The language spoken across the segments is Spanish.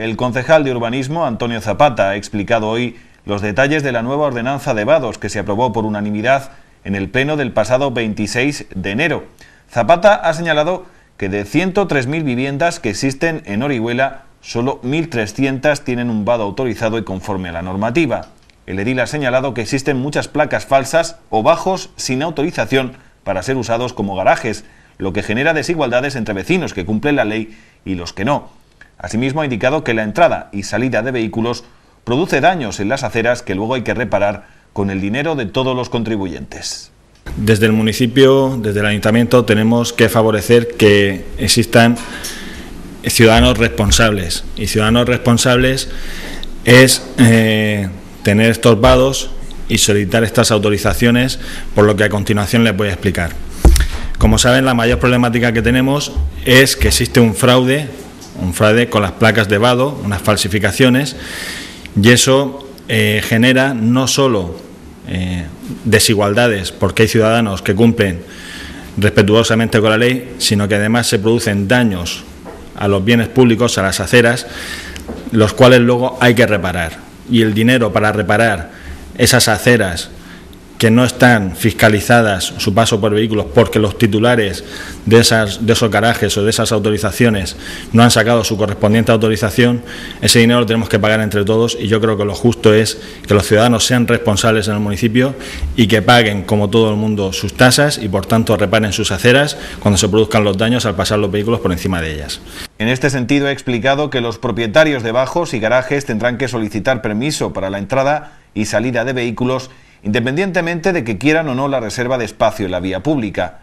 El concejal de Urbanismo, Antonio Zapata, ha explicado hoy los detalles de la nueva ordenanza de vados que se aprobó por unanimidad en el pleno del pasado 26 de enero. Zapata ha señalado que de 103.000 viviendas que existen en Orihuela, solo 1.300 tienen un vado autorizado y conforme a la normativa. El edil ha señalado que existen muchas placas falsas o bajos sin autorización para ser usados como garajes, lo que genera desigualdades entre vecinos que cumplen la ley y los que no. Asimismo, ha indicado que la entrada y salida de vehículos produce daños en las aceras que luego hay que reparar con el dinero de todos los contribuyentes. Desde el municipio, desde el ayuntamiento, tenemos que favorecer que existan ciudadanos responsables. Y ciudadanos responsables es tener estos vados y solicitar estas autorizaciones, por lo que a continuación les voy a explicar. Como saben, la mayor problemática que tenemos es que existe un fraude con las placas de vado, unas falsificaciones, y eso genera no solo desigualdades, porque hay ciudadanos que cumplen respetuosamente con la ley, sino que además se producen daños a los bienes públicos, a las aceras, los cuales luego hay que reparar. Y el dinero para reparar esas aceras que no están fiscalizadas su paso por vehículos porque los titulares de esos garajes o de esas autorizaciones no han sacado su correspondiente autorización, ese dinero lo tenemos que pagar entre todos, y yo creo que lo justo es que los ciudadanos sean responsables en el municipio y que paguen, como todo el mundo, sus tasas y por tanto reparen sus aceras cuando se produzcan los daños al pasar los vehículos por encima de ellas. En este sentido, he explicado que los propietarios de bajos y garajes tendrán que solicitar permiso para la entrada y salida de vehículos independientemente de que quieran o no la reserva de espacio en la vía pública.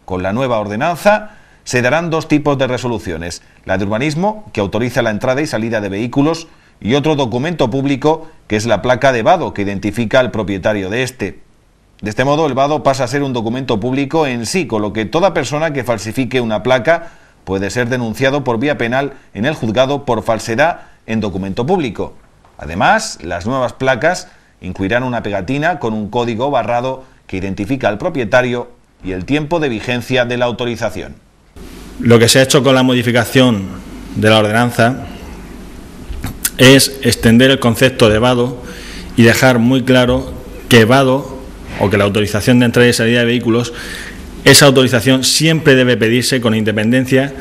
Con la nueva ordenanza se darán dos tipos de resoluciones: la de urbanismo, que autoriza la entrada y salida de vehículos, y otro documento público, que es la placa de vado, que identifica al propietario de este. De este modo, el vado pasa a ser un documento público en sí, con lo que toda persona que falsifique una placa puede ser denunciado por vía penal en el juzgado por falsedad en documento público. Además, las nuevas placas incluirán una pegatina con un código barrado que identifica al propietario y el tiempo de vigencia de la autorización. Lo que se ha hecho con la modificación de la ordenanza es extender el concepto de vado y dejar muy claro que vado, o que la autorización de entrada y salida de vehículos, esa autorización siempre debe pedirse con independencia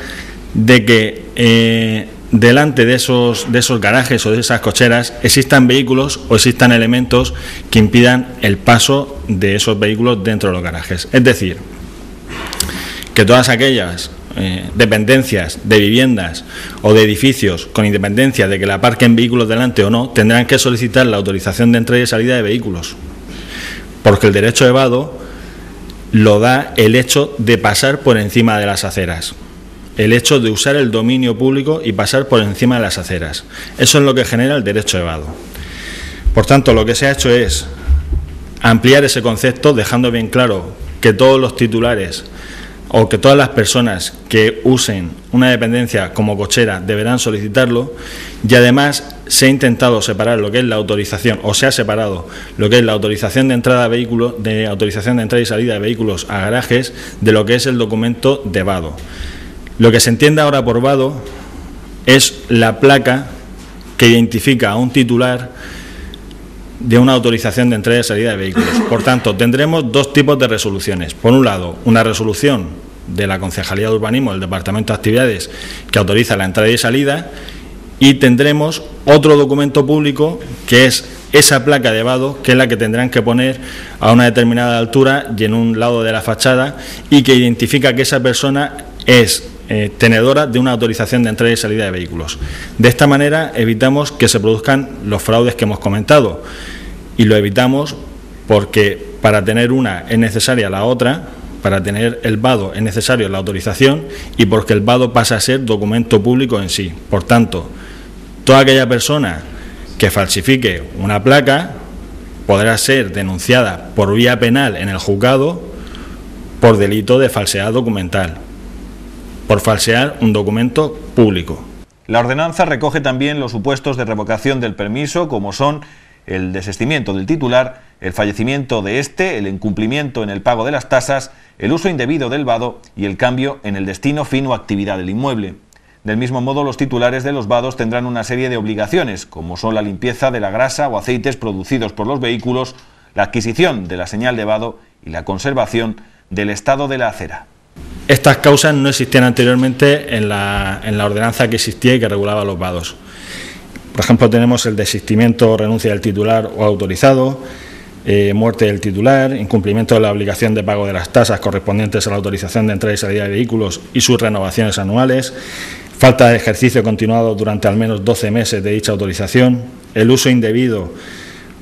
de que delante de esos garajes o de esas cocheras existan vehículos o existan elementos que impidan el paso de esos vehículos dentro de los garajes. Es decir, que todas aquellas dependencias de viviendas o de edificios, con independencia de que la aparquen vehículos delante o no, tendrán que solicitar la autorización de entrada y salida de vehículos, porque el derecho de vado lo da el hecho de pasar por encima de las aceras, el hecho de usar el dominio público y pasar por encima de las aceras. Eso es lo que genera el derecho de vado. Por tanto, lo que se ha hecho es ampliar ese concepto, dejando bien claro que todos los titulares o que todas las personas que usen una dependencia como cochera deberán solicitarlo, y además se ha intentado separar lo que es la autorización, o se ha separado lo que es la autorización de entrada a vehículos, de autorización de entrada y salida de vehículos a garajes, de lo que es el documento de vado. Lo que se entiende ahora por vado es la placa que identifica a un titular de una autorización de entrada y salida de vehículos. Por tanto, tendremos dos tipos de resoluciones. Por un lado, una resolución de la Concejalía de Urbanismo, del Departamento de Actividades, que autoriza la entrada y salida, y tendremos otro documento público que es esa placa de vado, que es la que tendrán que poner a una determinada altura y en un lado de la fachada, y que identifica que esa persona es tenedora de una autorización de entrada y salida de vehículos. De esta manera evitamos que se produzcan los fraudes que hemos comentado, y lo evitamos porque para tener una es necesaria la otra, para tener el vado es necesario la autorización, y porque el vado pasa a ser documento público en sí. Por tanto, toda aquella persona que falsifique una placa podrá ser denunciada por vía penal en el juzgado por delito de falsedad documental, por falsear un documento público. La ordenanza recoge también los supuestos de revocación del permiso, como son el desistimiento del titular, el fallecimiento de este, el incumplimiento en el pago de las tasas, el uso indebido del vado y el cambio en el destino fin o actividad del inmueble. Del mismo modo, los titulares de los vados tendrán una serie de obligaciones, como son la limpieza de la grasa o aceites producidos por los vehículos, la adquisición de la señal de vado y la conservación del estado de la acera. Estas causas no existían anteriormente en la ordenanza que existía y que regulaba los vados. Por ejemplo, tenemos el desistimiento o renuncia del titular o autorizado, muerte del titular, incumplimiento de la obligación de pago de las tasas correspondientes a la autorización de entrada y salida de vehículos y sus renovaciones anuales, falta de ejercicio continuado durante al menos 12 meses de dicha autorización, el uso indebido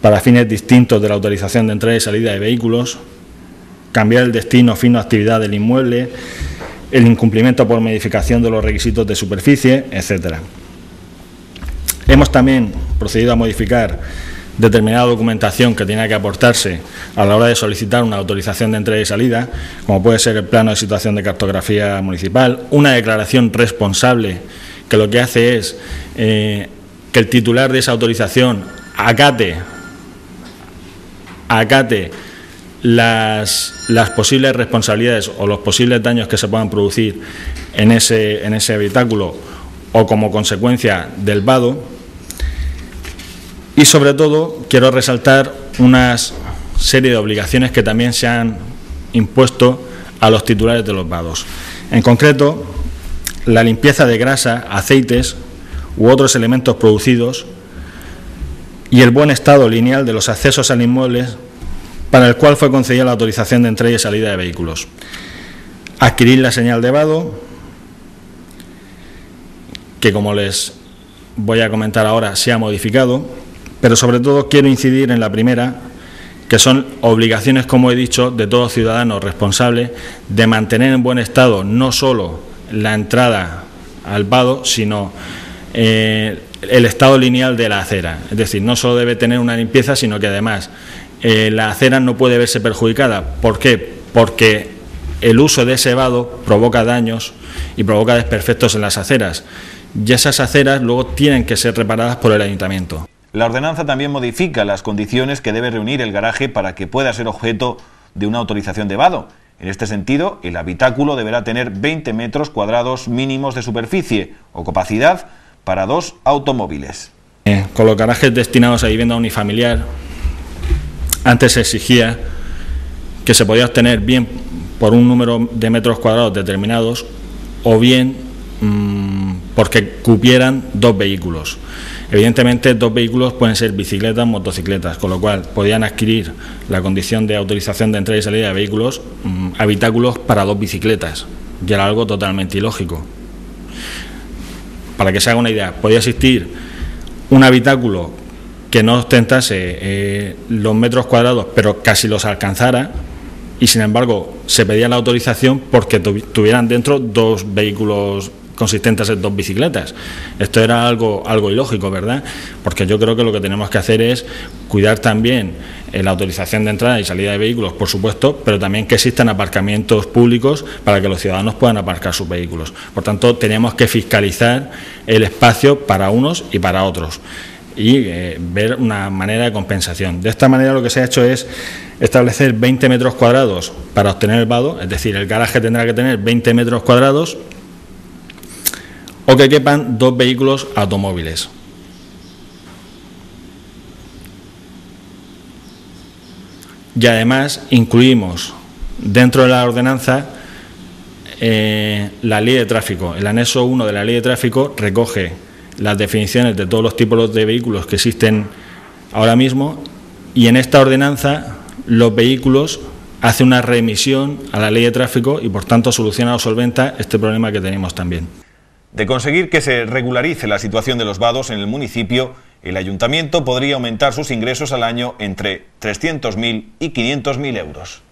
para fines distintos de la autorización de entrada y salida de vehículos, cambiar el destino, fin o actividad del inmueble, el incumplimiento por modificación de los requisitos de superficie, etcétera. Hemos también procedido a modificar determinada documentación que tenía que aportarse a la hora de solicitar una autorización de entrada y salida, como puede ser el plano de situación de cartografía municipal, una declaración responsable que lo que hace es que el titular de esa autorización acate las posibles responsabilidades o los posibles daños que se puedan producir en ese habitáculo o como consecuencia del vado. Y sobre todo quiero resaltar una serie de obligaciones que también se han impuesto a los titulares de los vados. En concreto, la limpieza de grasa, aceites u otros elementos producidos y el buen estado lineal de los accesos al inmueble para el cual fue concedida la autorización de entrada y salida de vehículos. Adquirir la señal de vado, que como les voy a comentar ahora se ha modificado, pero sobre todo quiero incidir en la primera, que son obligaciones, como he dicho, de todo ciudadano responsable de mantener en buen estado no solo la entrada al vado, sino el estado lineal de la acera. Es decir, no solo debe tener una limpieza, sino que además la acera no puede verse perjudicada. ¿Por qué? Porque el uso de ese vado provoca daños y provoca desperfectos en las aceras, y esas aceras luego tienen que ser reparadas por el ayuntamiento. La ordenanza también modifica las condiciones que debe reunir el garaje para que pueda ser objeto de una autorización de vado. En este sentido, el habitáculo deberá tener 20 metros cuadrados mínimos de superficie o capacidad para 2 automóviles. Con los garajes destinados a vivienda unifamiliar, antes se exigía que se podía obtener bien por un número de metros cuadrados determinados o bien porque cupieran 2 vehículos. Evidentemente, 2 vehículos pueden ser bicicletas, motocicletas, con lo cual podían adquirir la condición de autorización de entrada y salida de vehículos, habitáculos para 2 bicicletas, y era algo totalmente ilógico. Para que se haga una idea, podía existir un habitáculo que no ostentase los metros cuadrados, pero casi los alcanzara, y sin embargo se pedía la autorización porque tuvieran dentro 2 vehículos consistentes en 2 bicicletas. Esto era algo ilógico, ¿verdad? Porque yo creo que lo que tenemos que hacer es cuidar también la autorización de entrada y salida de vehículos, por supuesto, pero también que existan aparcamientos públicos para que los ciudadanos puedan aparcar sus vehículos. Por tanto, tenemos que fiscalizar el espacio para unos y para otros y ver una manera de compensación. De esta manera lo que se ha hecho es establecer 20 metros cuadrados para obtener el vado, es decir, el garaje tendrá que tener 20 metros cuadrados o que quepan 2 vehículos automóviles. Y además incluimos dentro de la ordenanza la ley de tráfico. El anexo 1 de la ley de tráfico recoge las definiciones de todos los tipos de vehículos que existen ahora mismo, y en esta ordenanza los vehículos hace una remisión a la ley de tráfico y por tanto soluciona o solventa este problema que tenemos también. De conseguir que se regularice la situación de los vados en el municipio, el ayuntamiento podría aumentar sus ingresos al año entre 300.000 y 500.000 euros.